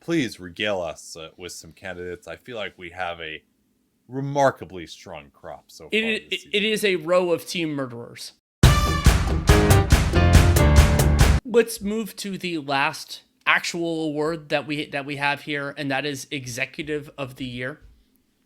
please regale us with some candidates. I feel like we have a remarkably strong crop so far this season. It is a row of team murderers. Let's move to the last actual award that we have here, and that is Executive of the Year.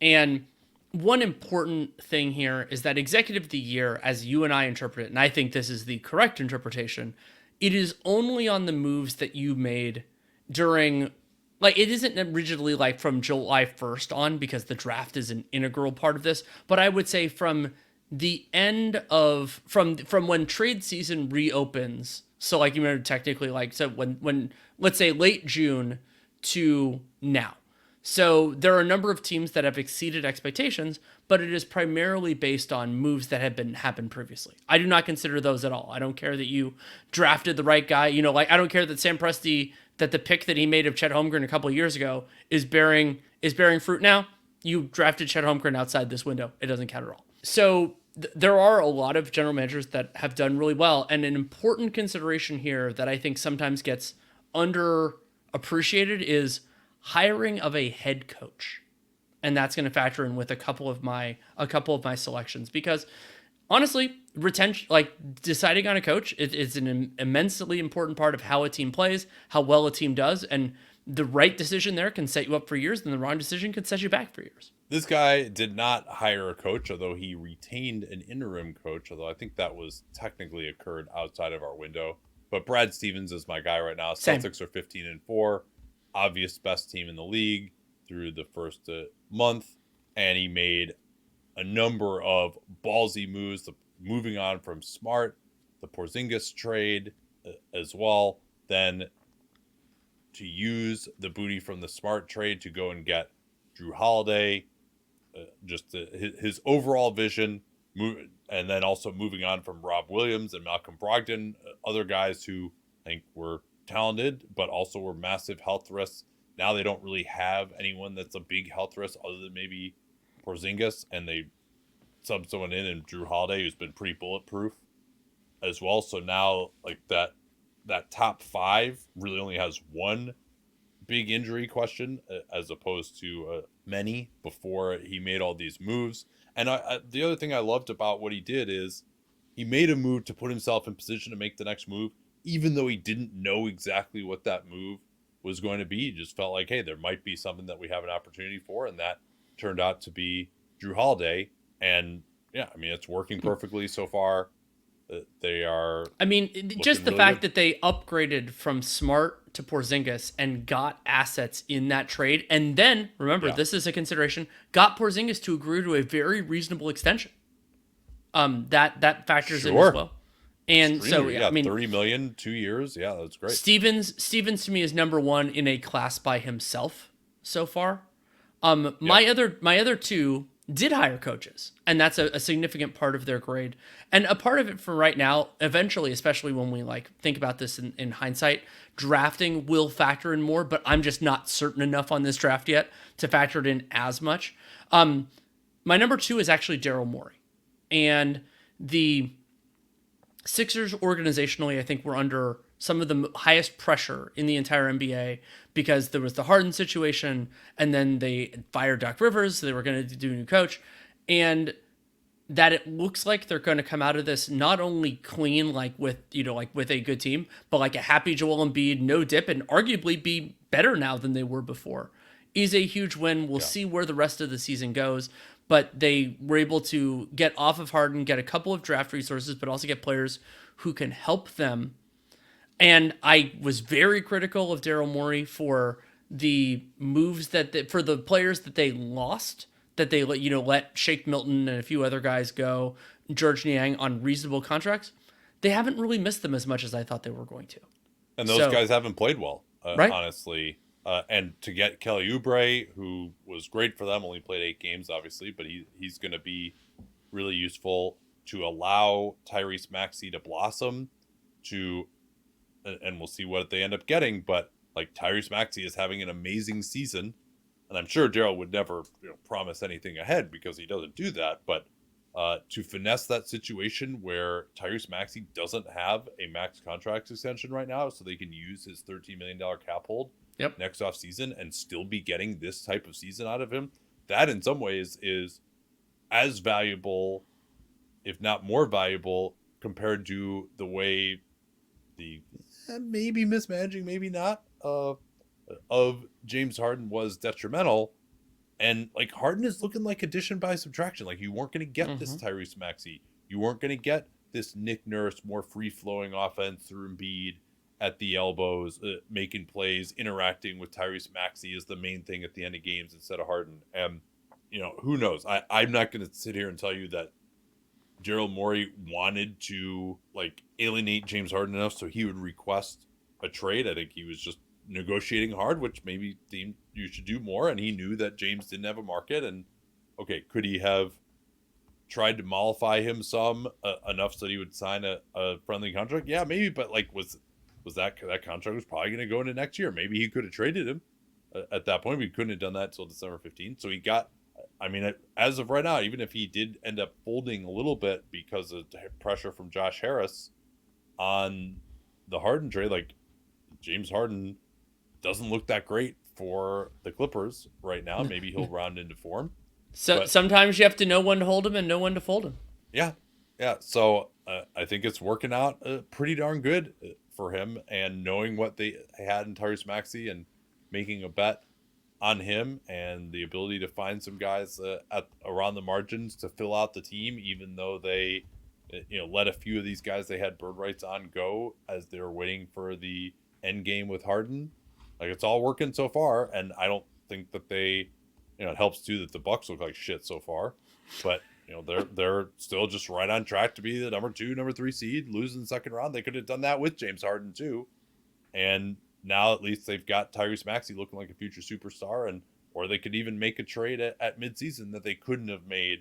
And one important thing here is that Executive of the Year, as you and I interpret it, and I think this is the correct interpretation, it is only on the moves that you made during, like, it isn't originally like from July 1st on, because the draft is an integral part of this, but I would say from the end of, from when trade season reopens. So like you remember technically, like, so when let's say late June to now. So there are a number of teams that have exceeded expectations, but it is primarily based on moves that have happened previously. I do not consider those at all. I don't care that you drafted the right guy. You know, like, I don't care that Sam Presti, that the pick that he made of Chet Holmgren a couple of years ago is bearing fruit now. You drafted Chet Holmgren outside this window. It doesn't count at all. So there are a lot of general managers that have done really well, and an important consideration here that I think sometimes gets underappreciated is hiring of a head coach. And that's going to factor in with a couple of my selections, because honestly, retention, like deciding on a coach, it's an immensely important part of how a team plays, how well a team does, and the right decision there can set you up for years, and the wrong decision can set you back for years. This guy did not hire a coach, although he retained an interim coach, although I think that was technically occurred outside of our window. But Brad Stevens is my guy right now. Celtics are 15-4, obvious best team in the league through the first month, and he made a number of ballsy moves, moving on from Smart, the Porzingis trade as well, then to use the booty from the Smart trade to go and get Drew Holiday, his overall vision, and then also moving on from Rob Williams and Malcolm Brogdon, other guys who I think were talented, but also were massive health risks. Now they don't really have anyone that's a big health risk other than maybe Porzingis, and they sub someone in and Drew Holiday, who's been pretty bulletproof as well. So now, like, that top five really only has one big injury question as opposed to many before he made all these moves. And the other thing I loved about what he did is he made a move to put himself in position to make the next move, even though he didn't know exactly what that move was going to be. He just felt like, hey, there might be something that we have an opportunity for, and that turned out to be Drew Holiday. And yeah, I mean, it's working perfectly so far. They are. I mean, just the really fact that they upgraded from Smart to Porzingis and got assets in that trade, and then remember, this is a consideration, got Porzingis to agree to a very reasonable extension. That factors in as well. And extremely, so I mean, $30 million, 2 years. Yeah, that's great. Stevens to me is number one in a class by himself so far. My other two did hire coaches, and that's a significant part of their grade. And a part of it for right now, eventually, especially when we like think about this in hindsight, drafting will factor in more, but I'm just not certain enough on this draft yet to factor it in as much. My number two is actually Daryl Morey. And the Sixers organizationally, I think, were under some of the highest pressure in the entire NBA because there was the Harden situation, and then they fired Doc Rivers. So they were going to do a new coach, and that it looks like they're going to come out of this not only clean, like with a good team, but like a happy Joel Embiid, no dip, and arguably be better now than they were before, is a huge win. We'll see where the rest of the season goes. But they were able to get off of Harden, get a couple of draft resources, but also get players who can help them. And I was very critical of Daryl Morey for the moves for the players that they lost, that they let Shake Milton and a few other guys go, George Niang on reasonable contracts. They haven't really missed them as much as I thought they were going to. And those guys haven't played well, right? Honestly. And to get Kelly Oubre, who was great for them, only played 8 games, obviously, but he's going to be really useful to allow Tyrese Maxey to blossom, and we'll see what they end up getting. But like, Tyrese Maxey is having an amazing season, and I'm sure Daryl would never promise anything ahead because he doesn't do that. But to finesse that situation where Tyrese Maxey doesn't have a max contract extension right now, so they can use his $13 million cap hold next offseason and still be getting this type of season out of him, that in some ways is as valuable, if not more valuable, compared to the way the maybe mismanaging, maybe not, of James Harden was detrimental. And like Harden is looking like addition by subtraction. Like you weren't going to get this Tyrese Maxey. You weren't going to get this Nick Nurse more free flowing offense through Embiid at the elbows, making plays, interacting with Tyrese Maxey is the main thing at the end of games instead of Harden. And who knows? I'm not going to sit here and tell you that Daryl Morey wanted to like alienate James Harden enough so he would request a trade. I think he was just negotiating hard, which maybe deemed you should do more. And he knew that James didn't have a market. And okay, could he have tried to mollify him some enough so that he would sign a friendly contract? Yeah, maybe. But like, was that contract was probably going to go into next year? Maybe he could have traded him at that point. But he couldn't have done that until December 15th. So he got. I mean, as of right now, even if he did end up folding a little bit because of pressure from Josh Harris on the Harden trade, like James Harden doesn't look that great for the Clippers right now. Maybe he'll round into form. So sometimes you have to know when to hold him and know when to fold him. Yeah. So I think it's working out pretty darn good for him, and knowing what they had in Tyrese Maxey and making a bet on him and the ability to find some guys around the margins to fill out the team, even though they, let a few of these guys they had bird rights on go as they were waiting for the end game with Harden. Like it's all working so far, and I don't think that they, it helps too that the Bucks look like shit so far, but they're still just right on track to be the number 2, number 3 seed, losing the second round. They could have done that with James Harden too, and now at least they've got Tyrese Maxey looking like a future superstar, or they could even make a trade at midseason that they couldn't have made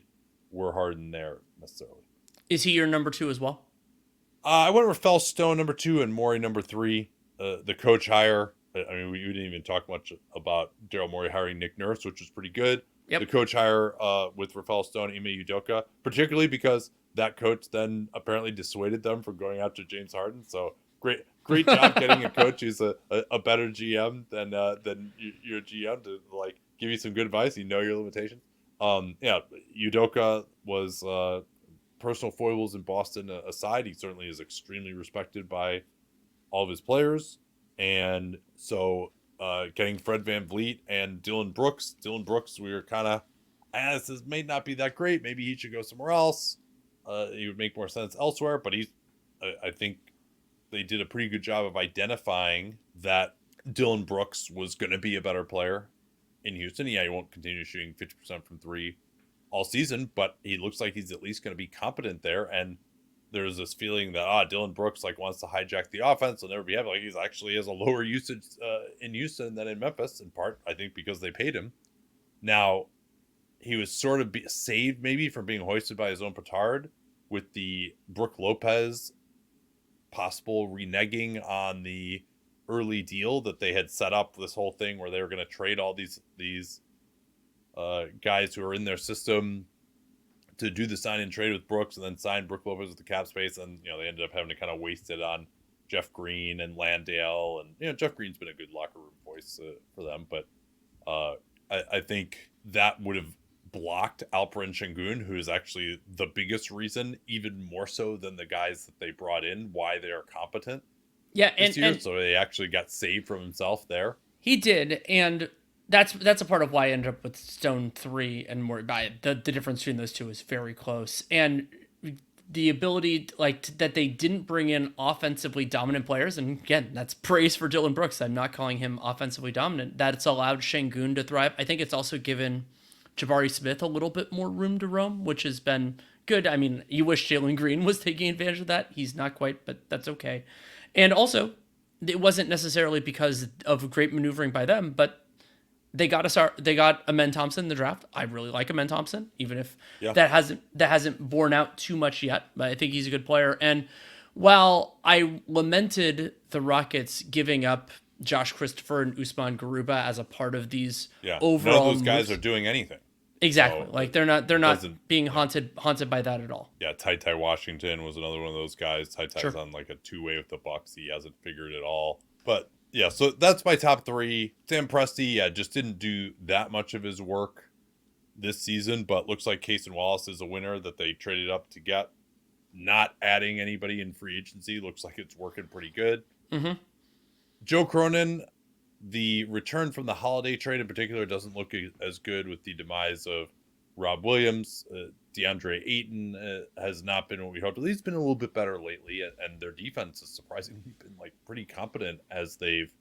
were Harden there necessarily. Is he your number 2 as well? I went Rafael Stone number 2 and Morey number 3. The coach hire. I mean, we didn't even talk much about Daryl Morey hiring Nick Nurse, which was pretty good. Yep. The coach hire with Rafael Stone, Ime Udoka, particularly because that coach then apparently dissuaded them from going after James Harden. So great job getting a coach who's a better GM than your GM to like give you some good advice. You know your limitations. Udoka was personal foibles in Boston aside, he certainly is extremely respected by all of his players. And so getting Fred VanVleet and Dylan Brooks, we were kind of, this may not be that great. Maybe he should go somewhere else. He would make more sense elsewhere. But I think they did a pretty good job of identifying that Dylan Brooks was going to be a better player in Houston. Yeah, he won't continue shooting 50% from 3 all season, but he looks like he's at least going to be competent there. And there's this feeling that Dylan Brooks like wants to hijack the offense. He'll never be happy. Like he's actually has a lower usage in Houston than in Memphis, in part I think because they paid him. Now he was sort of saved maybe from being hoisted by his own petard with the Brook Lopez possible reneging on the early deal that they had set up. This whole thing where they were going to trade all these guys who are in their system to do the sign and trade with Brooks, and then sign Brook Lopez with the cap space. And, they ended up having to kind of waste it on Jeff Green and Landale. And, Jeff Green's been a good locker room voice for them. But I think that would have blocked Alperen Şengün, who is actually the biggest reason, even more so than the guys that they brought in, why they are competent. Yeah. And so they actually got saved from himself there. He did. And that's a part of why I ended up with Stone 3 and more. The difference between those two is very close, and the ability that they didn't bring in offensively dominant players. And again, that's praise for Dylan Brooks. I'm not calling him offensively dominant. That's allowed Şengün to thrive. I think it's also given Jabari Smith a little bit more room to roam, which has been good. I mean, you wish Jalen Green was taking advantage of that. He's not quite, but that's okay. And also, it wasn't necessarily because of great maneuvering by them, but they got Amen Thompson in the draft. I really like Amen Thompson, even if that hasn't borne out too much yet. But I think he's a good player. And while I lamented the Rockets giving up Josh Christopher and Usman Garuba as a part of these overall, none of those guys are doing anything. Exactly, so they're not being haunted by that at all. Yeah, Ty Washington was another one of those guys. Ty's on like a 2-way with the Bucks. He hasn't figured it all, but Yeah, so that's my top three. Sam Presti, yeah, just didn't do that much of his work this season, but looks like Case and Wallace is a winner that they traded up to get. Not adding anybody in free agency looks like it's working pretty good. Mm-hmm. Joe Cronin, the return from the holiday trade in particular doesn't look as good with the demise of Rob Williams. DeAndre Ayton has not been what we hoped. He's been a little bit better lately, and their defense has surprisingly been like pretty competent as they've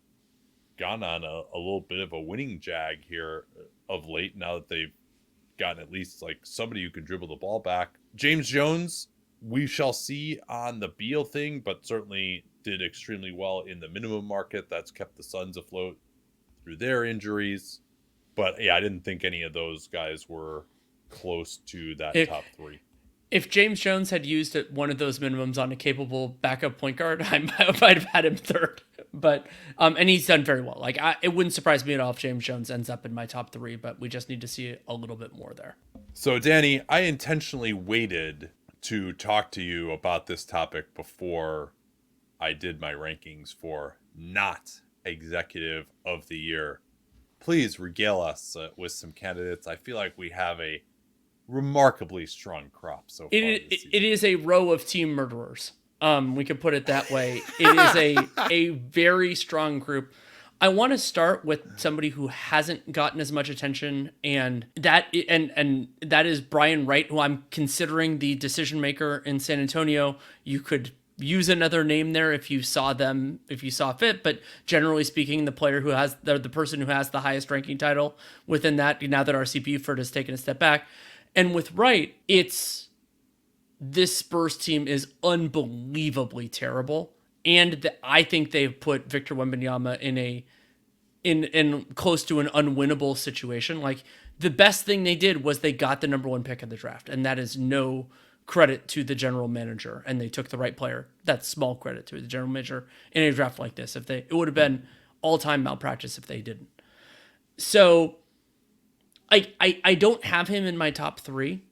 gone on a little bit of a winning jag here of late. Now that they've gotten at least like somebody who can dribble the ball back. James Jones, we shall see on the Beal thing, but certainly did extremely well in the minimum market. That's kept the Suns afloat through their injuries. But yeah, I didn't think any of those guys were close to that top three. If James Jones had used one of those minimums on a capable backup point guard, I might have had him third. But and he's done very well. Like it wouldn't surprise me at all if James Jones ends up in my top three, but we just need to see a little bit more there. So Danny, I intentionally waited to talk to you about this topic before I did my rankings for not executive of the year. Please regale us with some candidates. I feel like we have a remarkably strong crop so far. It is a row of team murderers. We could put it that way. It is a very strong group. I want to start with somebody who hasn't gotten as much attention, and that is Brian Wright, who I'm considering the decision maker in San Antonio. You could use another name there if you saw fit, but generally speaking, the player who has the person who has the highest ranking title within that. Now that our CPU Furt has taken a step back, and with Wright, this Spurs team is unbelievably terrible. And I think they've put Victor Wembanyama in close to an unwinnable situation. Like, the best thing they did was they got the number one pick of the draft, and that is no credit to the general manager. And they took the right player. That's small credit to the general manager in a draft like this. It would have been all-time malpractice if they didn't. So I don't have him in my top three,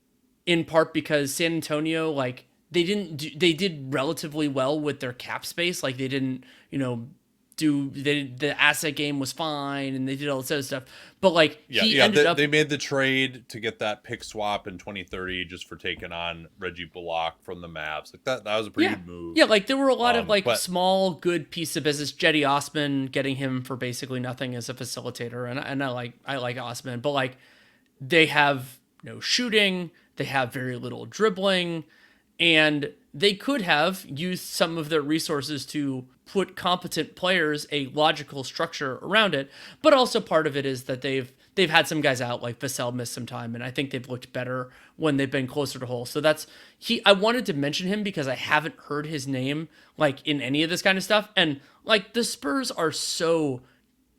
in part because San Antonio, like, they did relatively well with their cap space. Like, they didn't, the asset game was fine, and they did all this other stuff. But like, they made the trade to get that pick swap in 2030 just for taking on Reggie Bullock from the Mavs. Like that was a pretty good move. Yeah, like there were a lot of small good piece of business. Jetty Osman, getting him for basically nothing as a facilitator, and I like Osman, but like they have no shooting, they have very little dribbling, and they could have used some of their resources to put competent players a logical structure around it. But also part of it is that they've had some guys out, like Vassell missed some time, and I think they've looked better when they've been closer to whole. So I wanted to mention him because I haven't heard his name like in any of this kind of stuff. And like the Spurs are so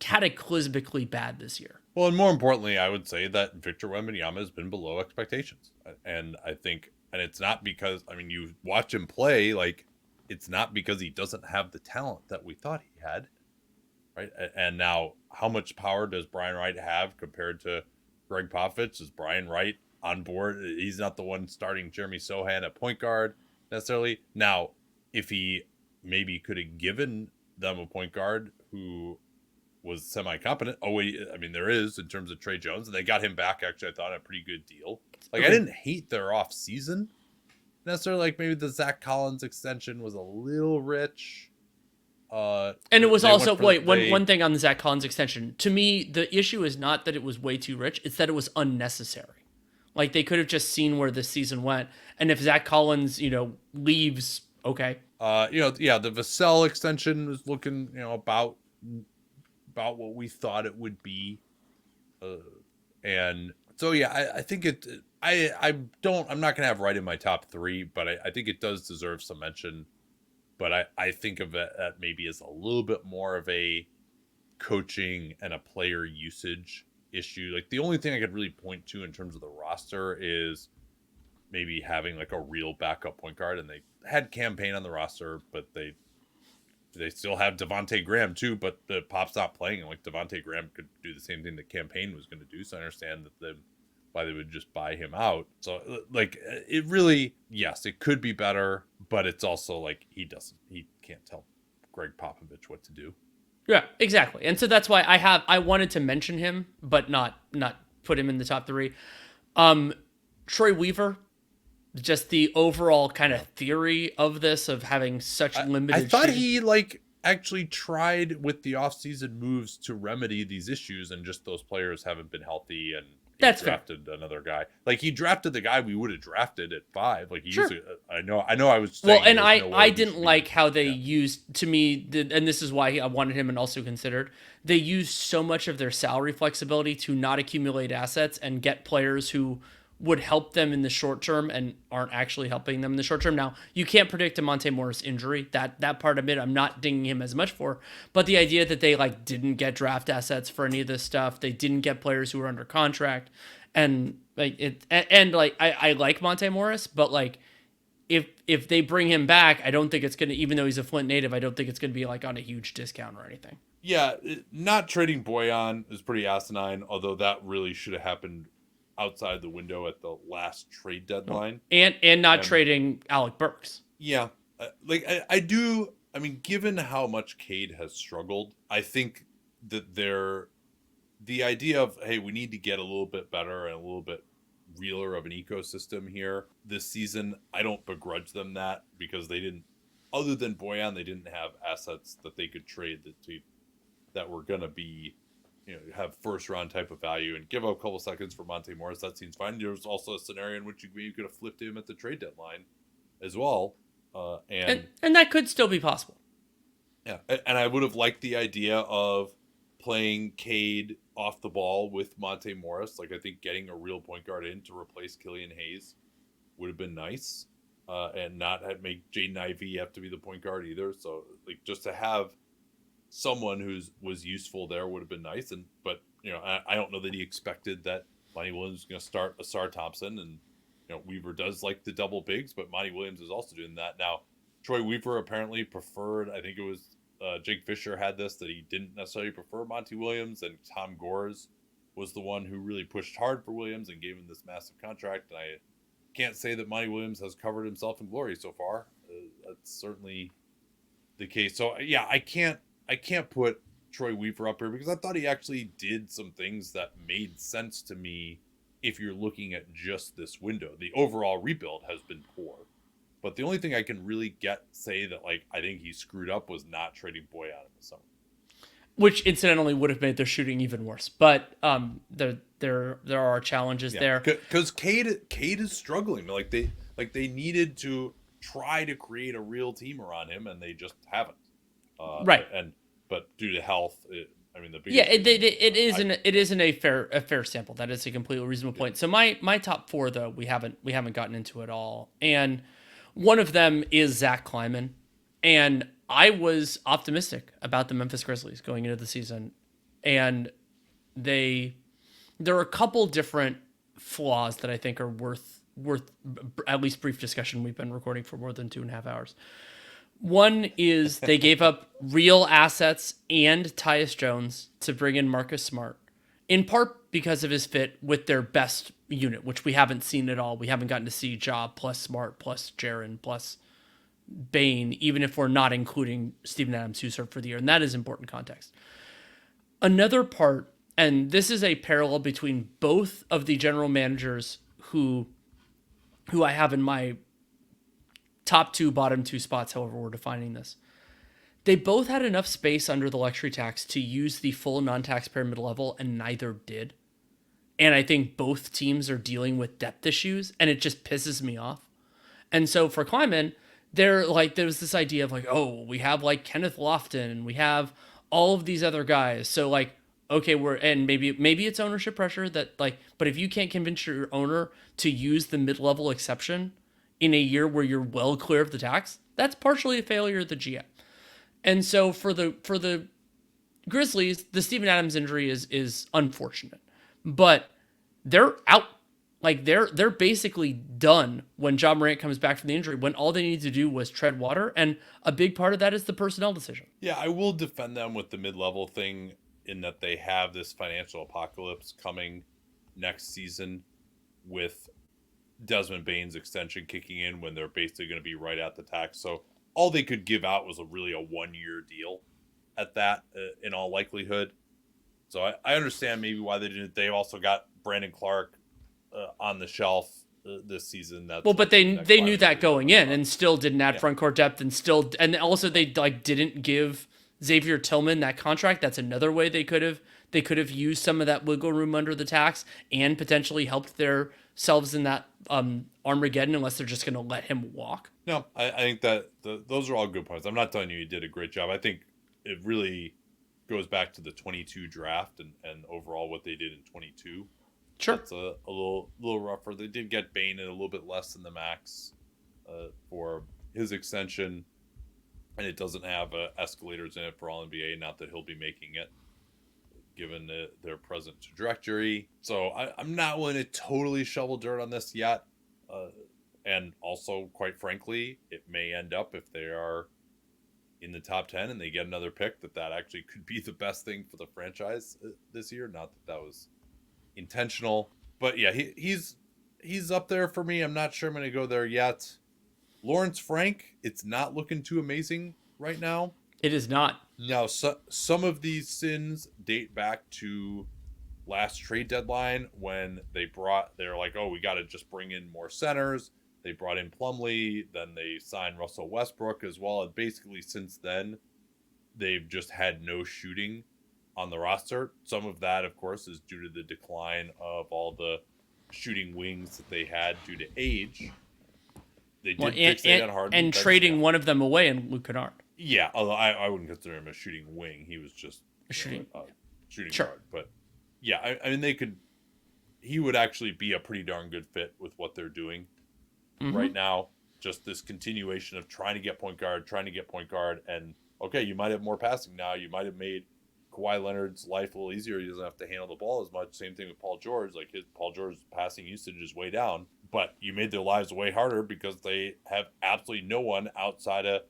cataclysmically bad this year. Well, and more importantly, I would say that Victor Wembanyama has been below expectations. And I think, and it's not because, you watch him play, like, it's not because he doesn't have the talent that we thought he had, right? And now, how much power does Brian Wright have compared to Greg Popovich? Is Brian Wright on board? He's not the one starting Jeremy Sohan at point guard necessarily. Now, if he maybe could have given them a point guard who was semi-competent. Oh, wait, there is in terms of Trey Jones, and they got him back, actually, I thought, a pretty good deal. Like, I didn't hate their off-season necessarily. Like, maybe the Zach Collins extension was a little rich. And it was also, one thing on the Zach Collins extension. To me, the issue is not that it was way too rich, it's that it was unnecessary. Like, they could have just seen where this season went, and if Zach Collins, leaves, okay. The Vassell extension was looking, about what we thought it would be. And so, yeah, I think I'm not going to have Wright in my top three, but I think it does deserve some mention. But I think of it maybe as a little bit more of a coaching and a player usage issue. Like, the only thing I could really point to in terms of the roster is maybe having like a real backup point guard, and they had Campaign on the roster, but they still have Devontae Graham too, but the Pop's not playing, and like Devontae Graham could do the same thing that Campaign was going to do. So I understand why they would just buy him out. So like, it really, yes, it could be better, but it's also like he can't tell Greg Popovich what to do. Yeah, exactly. And so that's why I wanted to mention him, but not put him in the top 3. Troy Weaver, just the overall kind of theory of this, of having such limited I thought shooting. he actually tried with the offseason moves to remedy these issues, and just those players haven't been healthy, and That's drafted another guy. Like, he drafted the guy we would have drafted at 5. Like, sure. I know I was saying, Well, and I he didn't like how they used, to me, and this is why I wanted him and also considered, they used so much of their salary flexibility to not accumulate assets and get players who would help them in the short term and aren't actually helping them in the short term. Now, you can't predict a Monte Morris injury. That part of it, I'm not dinging him as much for. But the idea that they didn't get draft assets for any of this stuff, they didn't get players who were under contract, and I like Monte Morris, but if they bring him back, I don't think it's gonna, even though he's a Flint native, I don't think it's gonna be on a huge discount or anything. Yeah, not trading Boyan is pretty asinine, although that really should have happened outside the window at the last trade deadline. And not trading Alec Burks. Yeah. I do. I mean, given how much Cade has struggled, I think that the idea of, hey, we need to get a little bit better and a little bit realer of an ecosystem here this season, I don't begrudge them that, because they didn't, other than Boyan, they didn't have assets that they could trade that were going to be, have first round type of value, and give up a couple seconds for Monte Morris. That seems fine. There was also a scenario in which you could have flipped him at the trade deadline as well. And that could still be possible. Yeah. And I would have liked the idea of playing Cade off the ball with Monte Morris. I think getting a real point guard in to replace Killian Hayes would have been nice, and not make Jaden Ivey have to be the point guard either. So just to have someone was useful there would have been nice. But I don't know that he expected that Monty Williams was going to start Asar Thompson, and Weaver does like the double bigs, but Monty Williams is also doing that now. Troy Weaver apparently preferred, I think it was Jake Fisher had this, that he didn't necessarily prefer Monty Williams, and Tom Gores was the one who really pushed hard for Williams and gave him this massive contract. And I can't say that Monty Williams has covered himself in glory so far. That's certainly the case. So yeah, I can't put Troy Weaver up here, because I thought he actually did some things that made sense to me if you're looking at just this window. The overall rebuild has been poor, but the only thing I can really say that I think he screwed up was not trading Boyan in the summer, which incidentally would have made their shooting even worse. But there are challenges there, because Cade is struggling. They needed to try to create a real team around him, and they just haven't. Right. But due to health, it isn't a fair sample. That is a completely reasonable point. So my top 4, though, we haven't gotten into at all, and one of them is Zach Kleiman, and I was optimistic about the Memphis Grizzlies going into the season, and there are a couple different flaws that I think are worth at least brief discussion. We've been recording for more than 2.5 hours. One is they gave up real assets and Tyus Jones to bring in Marcus Smart, in part because of his fit with their best unit, which we haven't seen at all. We haven't gotten to see Ja plus Smart plus Jaren plus Bane, even if we're not including Steven Adams, who served for the year. And that is important context. Another part, and this is a parallel between both of the general managers who I have in my top 2, bottom 2 spots, however we're defining this. They both had enough space under the luxury tax to use the full non-taxpayer mid-level, and neither did. And I think both teams are dealing with depth issues, and it just pisses me off. And so for Kleiman, there was this idea of we have Kenneth Lofton, and we have all of these other guys. So okay, and maybe it's ownership pressure that but if you can't convince your owner to use the mid-level exception in a year where you're well clear of the tax, that's partially a failure of the GM. And so for the Grizzlies, the Steven Adams injury is unfortunate, but they're out. They're basically done when Ja Morant comes back from the injury, when all they need to do was tread water, and a big part of that is the personnel decision. Yeah, I will defend them with the mid-level thing, in that they have this financial apocalypse coming next season with Desmond Bane's extension kicking in, when they're basically going to be right at the tax. So all they could give out was really a 1-year deal at that in all likelihood. So I understand maybe why they didn't. They also got Brandon Clark on the shelf this season. That's well, but like they knew that going in and still didn't add front court depth and also they like didn't give Xavier Tillman that contract. That's another way they could have used some of that wiggle room under the tax and potentially helped themselves in that Armageddon, unless they're just going to let him walk. No, I think that those are all good points. I'm not telling you did a great job. I think it really goes back to the 22 draft and overall what they did in 22. Sure. It's a little rougher. They did get Bane at a little bit less than the max for his extension, and it doesn't have escalators in it for all NBA. Not that he'll be making it, given their present trajectory. So I'm not willing to totally shovel dirt on this yet. And also, quite frankly, it may end up, if they are in the top 10 and they get another pick, that actually could be the best thing for the franchise this year. Not that was intentional, but yeah, he's up there for me. I'm not sure I'm going to go there yet. Lawrence Frank, it's not looking too amazing right now. It is not. Now, some of these sins date back to last trade deadline when they're like, oh, we got to just bring in more centers. They brought in Plumlee, then they signed Russell Westbrook as well. And basically since then, they've just had no shooting on the roster. Some of that, of course, is due to the decline of all the shooting wings that they had due to age. They did fixate on Harden. And trading one of them away in Luke Kennard. Yeah, although I wouldn't consider him a shooting wing. He was just a shooting sure. guard. But yeah, I mean, he would actually be a pretty darn good fit with what they're doing right now. Just this continuation of trying to get point guard. And okay, you might have more passing now. You might have made Kawhi Leonard's life a little easier. He doesn't have to handle the ball as much. Same thing with Paul George. Like Paul George's passing usage is way down, but you made their lives way harder because they have absolutely no one outside of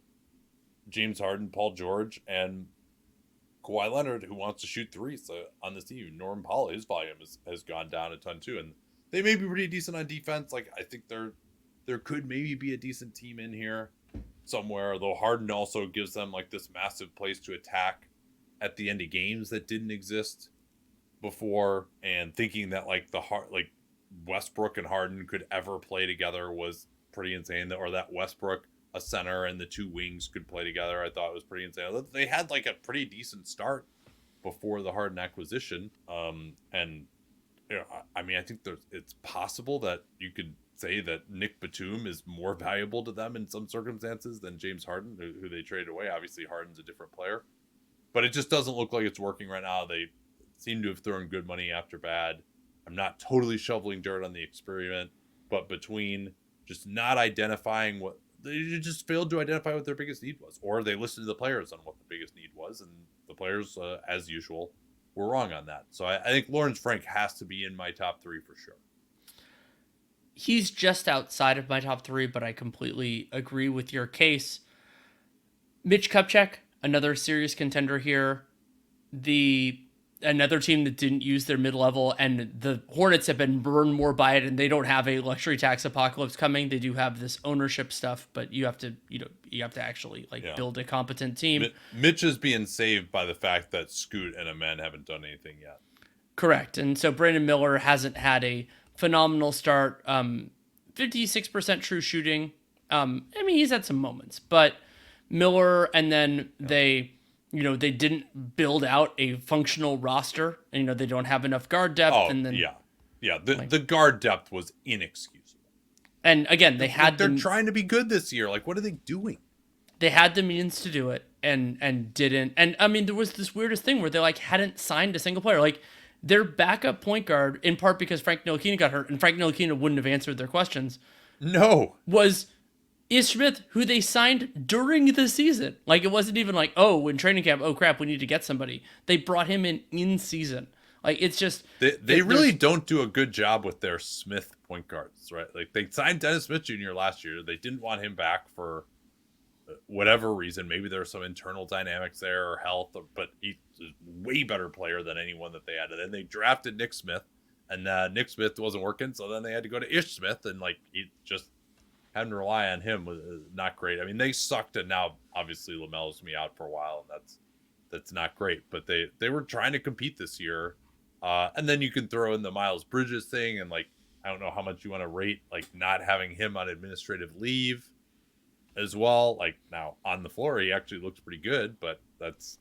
James Harden, Paul George, and Kawhi Leonard who wants to shoot threes on this team. Norman Powell, his volume has gone down a ton too, and they may be pretty decent on defense. Like I think there could maybe be a decent team in here somewhere, though Harden also gives them like this massive place to attack at the end of games that didn't exist before, and thinking that like Westbrook and Harden could ever play together was pretty insane. Or that Westbrook, a center, and the two wings could play together, I thought was pretty insane. They had like a pretty decent start before the Harden acquisition. And you know, I mean, I think it's possible that you could say that Nick Batum is more valuable to them in some circumstances than James Harden, who they traded away. Obviously, Harden's a different player, but it just doesn't look like it's working right now. They seem to have thrown good money after bad. I'm not totally shoveling dirt on the experiment, but between just not identifying they just failed to identify what their biggest need was, or they listened to the players on what the biggest need was, and the players, as usual, were wrong on that. So I think Lawrence Frank has to be in my top three for sure. He's just outside of my top three, but I completely agree with your case. Mitch Kupchak, another serious contender here. Another team that didn't use their mid-level, and the Hornets have been burned more by it, and they don't have a luxury tax apocalypse coming. They do have this ownership stuff, but you have to actually build a competent team. Mitch is being saved by the fact that Scoot and Amen haven't done anything yet. Correct. And so Brandon Miller hasn't had a phenomenal start. 56% true shooting. I mean, he's had some moments, but Miller, and then they didn't build out a functional roster, and they don't have enough guard depth. The guard depth was inexcusable. And again, they're trying to be good this year. Like, what are they doing? They had the means to do it and didn't. And I mean, there was this weirdest thing where they hadn't signed a single player. Like, their backup point guard, in part because Frank Ntilikina got hurt, and Frank Ntilikina wouldn't have answered their questions. No, was Ish Smith, who they signed during the season. Like, it wasn't even like, oh, in training camp, oh crap, we need to get somebody. They brought him in season. Like, it's just they really don't do a good job with their Smith point guards, right? Like, they signed Dennis Smith Jr. last year. They didn't want him back for whatever reason. Maybe there were some internal dynamics there or health, but he's a way better player than anyone that they had. And then they drafted Nick Smith, and Nick Smith wasn't working, so then they had to go to Ish Smith, and he just having to rely on him was not great. I mean, they sucked, and now obviously LaMelo's going to be out for a while, and that's that's not great, but they were trying to compete this year. And then you can throw in the Miles Bridges thing, and like I don't know how much you want to rate like not having him on administrative leave as well. Like now on the floor, he actually looks pretty good, but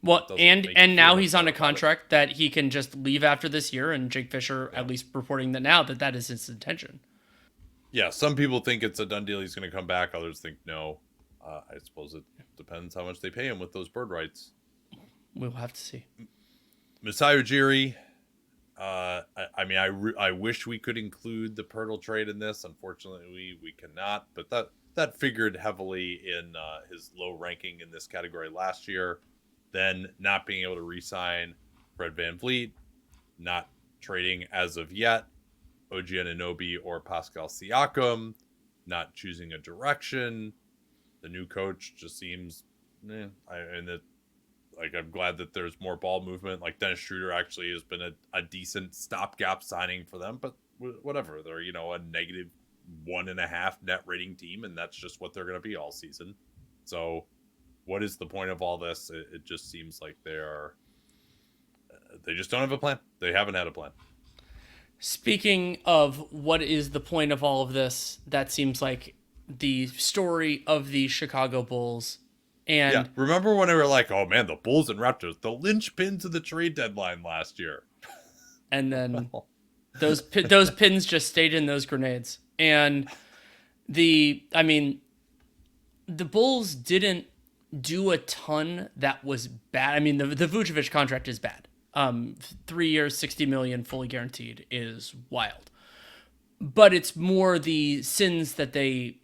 well, that and now he's on a contract that he can just leave after this year, and Jake Fisher at least reporting that now that is his intention. Yeah, some people think it's a done deal. He's going to come back. Others think no. I suppose it depends how much they pay him with those bird rights. We'll have to see. Masai Ujiri. I wish we could include the Pirtle trade in this. Unfortunately, we cannot. But that figured heavily in his low ranking in this category last year. Then not being able to re-sign Fred VanVleet, not trading as of yet OG Anunoby or Pascal Siakam, not choosing a direction. The new coach just seems, I'm glad that there's more ball movement. Like Dennis Schroeder actually has been a decent stopgap signing for them, but whatever. They're, a negative 1.5 net rating team, and that's just what they're going to be all season. So what is the point of all this? It just seems like they just don't have a plan. They haven't had a plan. Speaking of what is the point of all of this, that seems like the story of the Chicago Bulls. And yeah, remember when they were like, oh man, the Bulls and Raptors, the linchpins of the trade deadline last year. And then those pins just stayed in those grenades. And the Bulls didn't do a ton that was bad. I mean, the Vucevic contract is bad. 3 years, $60 million fully guaranteed is wild. But it's more the sins that they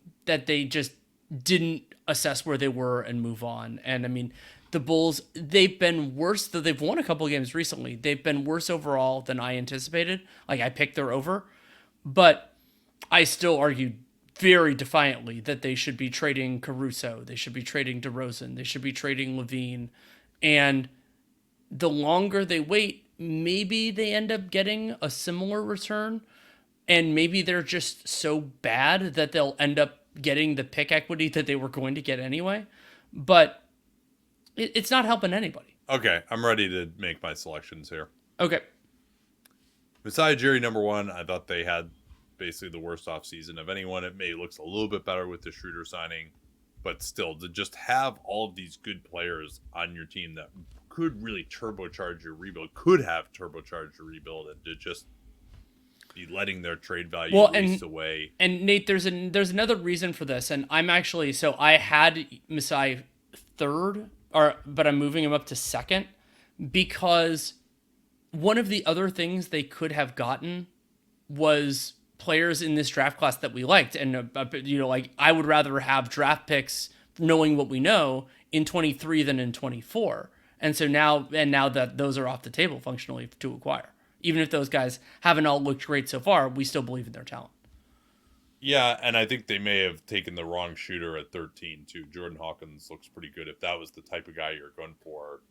just didn't assess where they were and move on. And I mean, the Bulls, they've been worse, though they've won a couple of games recently. They've been worse overall than I anticipated. Like, I picked their over, but I still argued very defiantly that they should be trading Caruso. They should be trading DeRozan. They should be trading Levine. And the longer they wait, maybe they end up getting a similar return. And maybe they're just so bad that they'll end up getting the pick equity that they were going to get anyway. But it's not helping anybody. Okay, I'm ready to make my selections here. Okay. Masai Ujiri, number one. I thought they had basically the worst offseason of anyone. It may looks a little bit better with the Schroeder signing, but still, to just have all of these good players on your team that could really turbocharge your rebuild, and to just be letting their trade value waste away. And Nate, there's another reason for this, and I'm actually, so I had Masai third, but I'm moving him up to second because one of the other things they could have gotten was players in this draft class that we liked, and like I would rather have draft picks knowing what we know in 23 than in 24, and so now that those are off the table functionally to acquire. Even if those guys haven't all looked great so far, we still believe in their talent. Yeah, and I think they may have taken the wrong shooter at 13 too. Jordan Hawkins looks pretty good. If that was the type of guy you're going for,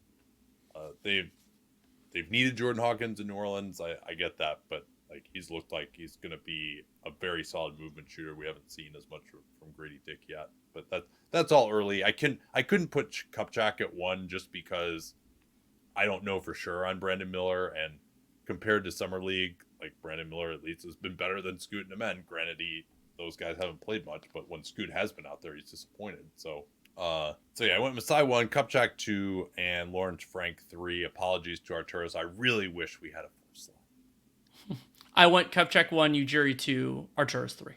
they've needed Jordan Hawkins in New Orleans. I get that, but like he's looked like he's going to be a very solid movement shooter. We haven't seen as much from Grady Dick yet, but that's all early. I couldn't put Kupchak at 1 just because I don't know for sure on Brandon Miller, and compared to Summer League, like Brandon Miller at least has been better than Scoot and Amen. Granted, those guys haven't played much, but when Scoot has been out there, he's disappointed. So I went Masai 1, Kupchak 2, and Lawrence Frank 3. Apologies to Arturas. I really wish we had a 4 slot. I went Kupchak 1, Ujiri 2, Arturas 3.